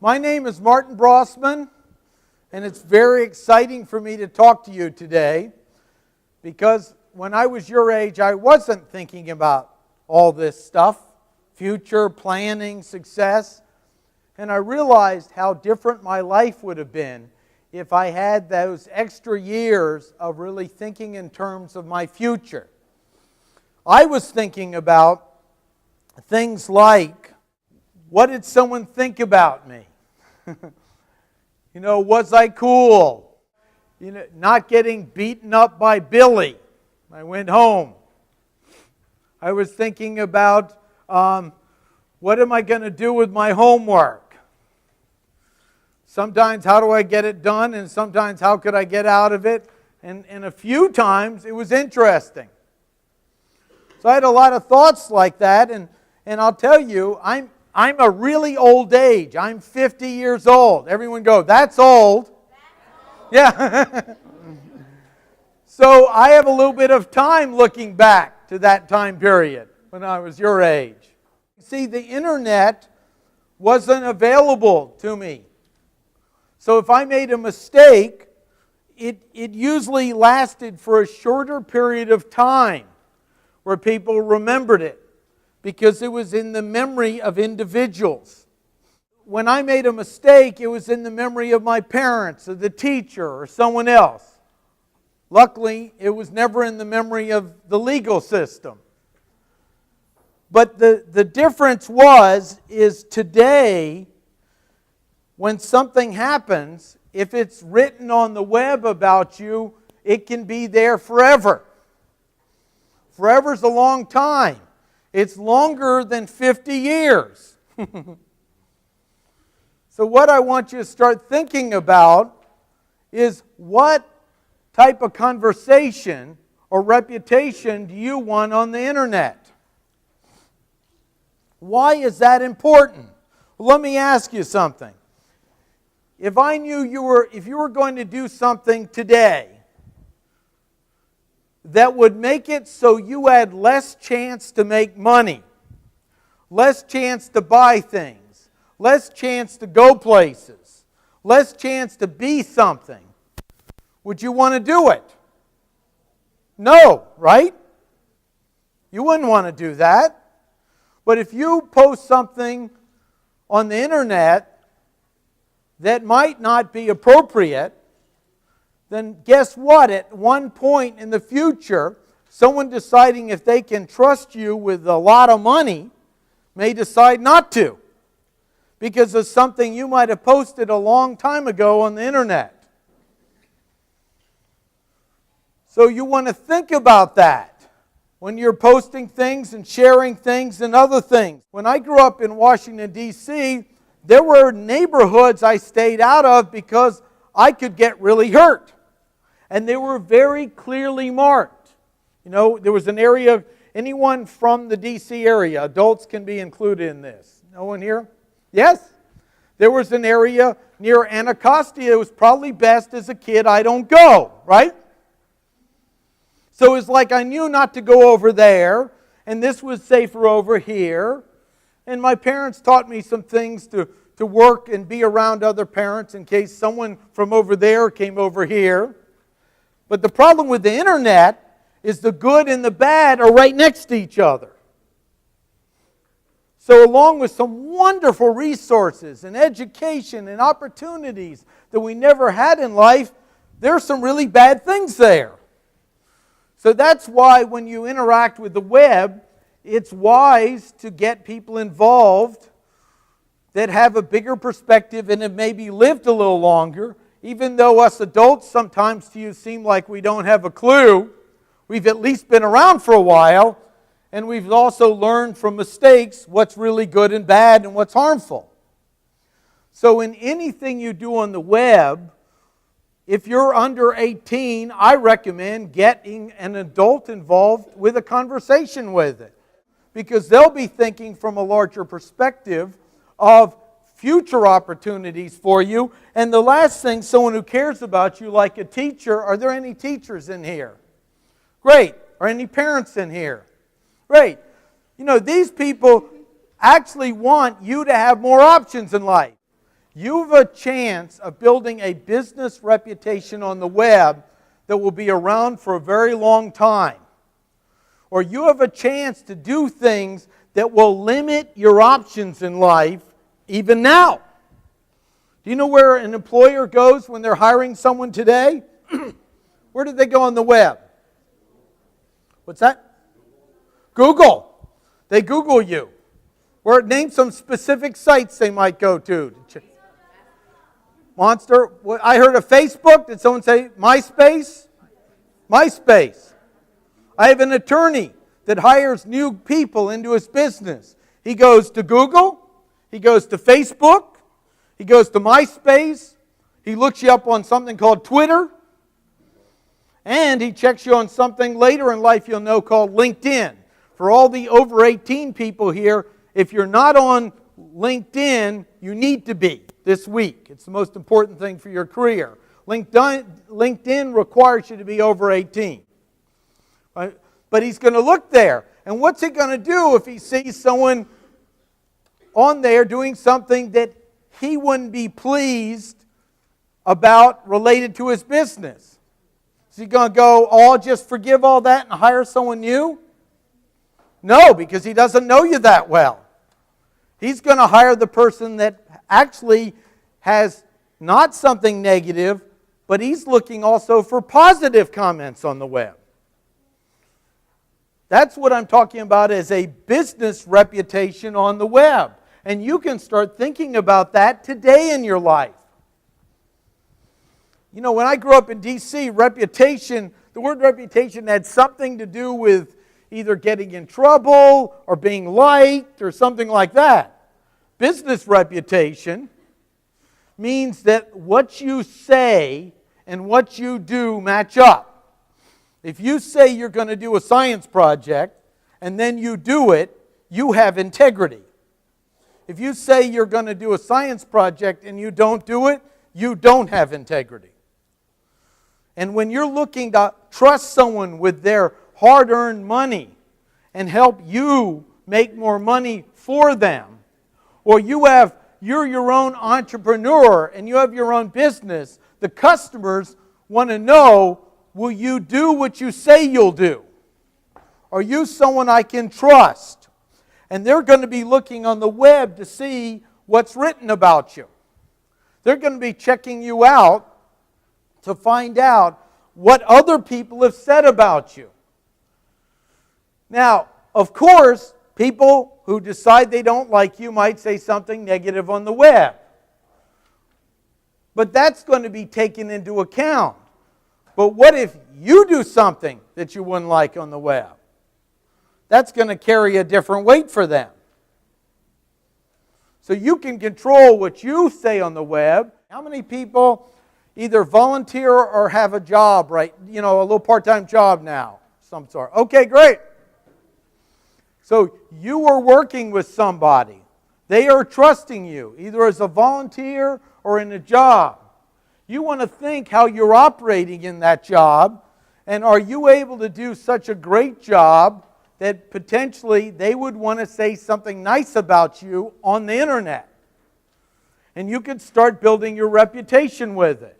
My name is Martin Brossman, and it's very exciting for me to talk to you today because when I was your age, I wasn't thinking about all this stuff, future, planning, success, and I realized how different my life would have been if I had those extra years of really thinking in terms of my future. I was thinking about things like, what did someone think about me? Was I cool? Not getting beaten up by Billy. I went home. I was thinking about what am I going to do with my homework? Sometimes how do I get it done, and sometimes how could I get out of it? And a few times it was interesting. So I had a lot of thoughts like that, and I'll tell you, I'm a really old age. I'm 50 years old. Everyone go, that's old. Yeah. So I have a little bit of time looking back to that time period when I was your age. See, the internet wasn't available to me. So if I made a mistake, it usually lasted for a shorter period of time where people remembered it, because it was in the memory of individuals. When I made a mistake, it was in the memory of my parents or the teacher or someone else. Luckily, it was never in the memory of the legal system. But the difference is today, when something happens, if it's written on the web about you, it can be there forever. Forever's a long time. It's longer than 50 years. So what I want you to start thinking about is, what type of conversation or reputation do you want on the internet? Why is that important? Well, let me ask you something. If I knew if you were going to do something today that would make it so you had less chance to make money, less chance to buy things, less chance to go places, less chance to be something, would you want to do it? No, right? You wouldn't want to do that. But if you post something on the internet that might not be appropriate, then guess what? At one point in the future, someone deciding if they can trust you with a lot of money may decide not to, because of something you might have posted a long time ago on the internet. So you want to think about that when you're posting things and sharing things and other things. When I grew up in Washington, D.C., there were neighborhoods I stayed out of because I could get really hurt. And they were very clearly marked. There was an area, anyone from the D.C. area, adults can be included in this. No one here? Yes? There was an area near Anacostia. It was probably best as a kid I don't go, right? So it's like I knew not to go over there, and this was safer over here. And my parents taught me some things to work and be around other parents in case someone from over there came over here. But the problem with the internet is the good and the bad are right next to each other. So along with some wonderful resources and education and opportunities that we never had in life, there are some really bad things there. So that's why when you interact with the web, it's wise to get people involved that have a bigger perspective and have maybe lived a little longer. Even though us adults sometimes to you seem like we don't have a clue, we've at least been around for a while, and we've also learned from mistakes what's really good and bad and what's harmful. So in anything you do on the web, if you're under 18, I recommend getting an adult involved with a conversation with it, because they'll be thinking from a larger perspective of future opportunities for you. And the last thing, someone who cares about you, like a teacher. Are there any teachers in here? Great. Are any parents in here? Great. These people actually want you to have more options in life. you have a chance of building a business reputation on the web that will be around for a very long time. Or you have a chance to do things that will limit your options in life even now. Do you know where an employer goes when they're hiring someone today? Where do they go on the web? What's that? Google. They Google you. Or name some specific sites they might go to. Monster. I heard of Facebook. Did someone say MySpace? MySpace. I have an attorney that hires new people into his business. He goes to Google. He goes to Facebook. He goes to MySpace. He looks you up on something called Twitter. And he checks you on something later in life you'll know called LinkedIn. For all the over 18 people here, if you're not on LinkedIn, you need to be this week. It's the most important thing for your career. LinkedIn requires you to be over 18. Right? But he's going to look there. And what's he going to do if he sees someone on there doing something that he wouldn't be pleased about related to his business? Is he going to go, oh, I'll just forgive all that and hire someone new? No, because he doesn't know you that well. He's going to hire the person that actually has not something negative, but he's looking also for positive comments on the web. That's what I'm talking about as a business reputation on the web. And you can start thinking about that today in your life. You know, when I grew up in D.C., reputation, the word reputation had something to do with either getting in trouble or being liked or something like that. Business reputation means that what you say and what you do match up. If you say you're going to do a science project and then you do it, you have integrity. If you say you're going to do a science project and you don't do it, you don't have integrity. And when you're looking to trust someone with their hard-earned money and help you make more money for them, or you're your own entrepreneur and you have your own business, the customers want to know, will you do what you say you'll do? Are you someone I can trust? And they're going to be looking on the web to see what's written about you. They're going to be checking you out to find out what other people have said about you. Now, of course, people who decide they don't like you might say something negative on the web. But that's going to be taken into account. But what if you do something that you wouldn't like on the web? That's going to carry a different weight for them. So you can control what you say on the web. How many people either volunteer or have a job, right? You know, a little part-time job now, some sort. Okay, great. So you are working with somebody. They are trusting you, either as a volunteer or in a job. You want to think how you're operating in that job, and are you able to do such a great job that potentially they would want to say something nice about you on the internet. And you could start building your reputation with it.